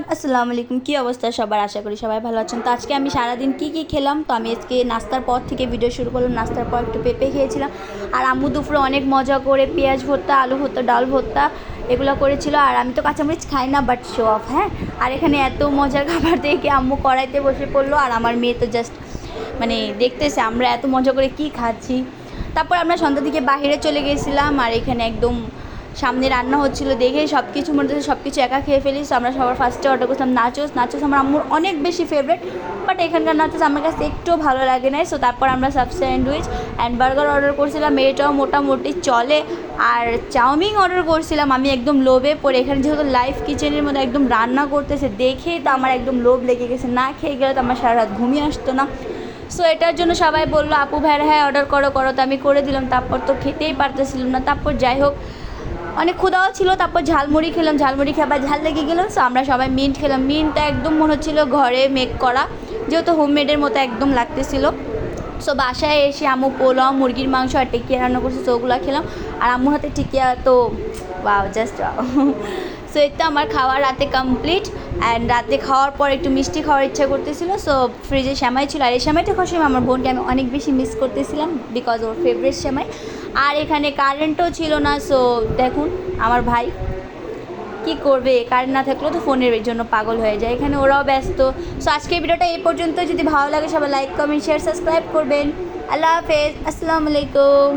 Everyone, আসসালামু আলাইকুম। কী অবস্থা সবার? আশা করি সবাই ভালো আছেন। তো আজকে আমি সারাদিন কী খেলাম, তো আমি আজকে নাস্তার পর থেকে ভিডিও শুরু করলাম। নাস্তার পর একটু পেঁপে খেয়েছিলাম, আর আম্মু দুপুরে অনেক মজা করে পেঁয়াজ ভর্তা, আলু ভর্তা, ডাল ভর্তা এগুলো করেছিল। আর আমি তো কাঁচামরিচ খাই না, বাট শো অফ। হ্যাঁ, আর এখানে এত মজার খাবার দেখে আম্মু কড়াইতে বসে পড়লো, আর আমার মেয়ে তো জাস্ট দেখতেছে আমরা এত মজা করে কি খাচ্ছি। তারপর আমরা সন্ধ্যার দিকে বাইরে চলে গিয়েছিলাম, আর এখানে একদম সামনে রান্না হচ্ছিলো দেখে সব কিছু মনে হচ্ছে সব কিছু একা খেয়ে ফেলিস। আমরা সবার ফার্স্টে অর্ডার করছিলাম নাচোস আমার আম্মুর অনেক বেশি ফেভারিট, বাট এখানকার নাচোস আমার কাছে একটু ভালো লাগে না। সো তারপর আমরা স্যান্ডউইচ অ্যান্ড বার্গার অর্ডার করছিলাম, এটাও মোটামুটি চলে। আর চাউমিন অর্ডার করছিলাম। আমি একদম লোভে পড়ে, এখানে যেহেতু লাইভ কিচেনের মধ্যে একদম রান্না করতেছে দেখেই তো আমার একদম লোভ লেগে গেছে। না খেয়ে গেলে তো আমার সারা রাত ঘুমিয়ে আসতো না। সো এটার জন্য সবাই বললো আপু ভাইয়ের হ্যাঁ অর্ডার করো তো আমি করে দিলাম। তারপর তো খেতেই পারতেছিলাম না। তারপর যাই হোক অনেক ক্ষুধাও ছিল। তারপর ঝালমুড়ি খেলাম, ঝালমুড়ি খাবার ঝাল লেগে গেলাম। সো আমরা সবাই মিন্ট খেলাম। মিন্টটা একদম মনে হচ্ছিলো ঘরে মেক করা, যেহেতু হোমমেডের মতো একদম লাগতেছিল। সো বাসায় এসে আম্মু পোলাও, মুরগির মাংস আর টিকিয়া রান্না করছে, সো ওগুলো খেলাম। আর আম্মুর হাতে টিকিয়া তো ওয়াও, জাস্ট ওয়াও। সো এটা আমার খাওয়া রাতে কমপ্লিট। অ্যান্ড রাতে খাওয়ার পর একটু মিষ্টি খাওয়ার ইচ্ছা করতেছিল, সো ফ্রিজে সেমাই ছিল। আর এই সেমাইটা খাওয়ার সময় আমার বোনকে আমি অনেক বেশি মিস করতেছিলাম, বিকজ ওর ফেভারিট সেমাই। আর এখানে কারেন্টও ছিল না। সো দেখুন আমার ভাই কী করবে, কারেন্ট না থাকলেও তো ফোনের জন্য পাগল হয়ে যায়। এখানে ওরাও ব্যস্ত। সো আজকের ভিডিওটা এই পর্যন্ত। যদি ভালো লাগে সবাই লাইক, কমেন্ট, শেয়ার, সাবস্ক্রাইব করবেন। আল্লাহ হাফেজ, আসসালামু আলাইকুম।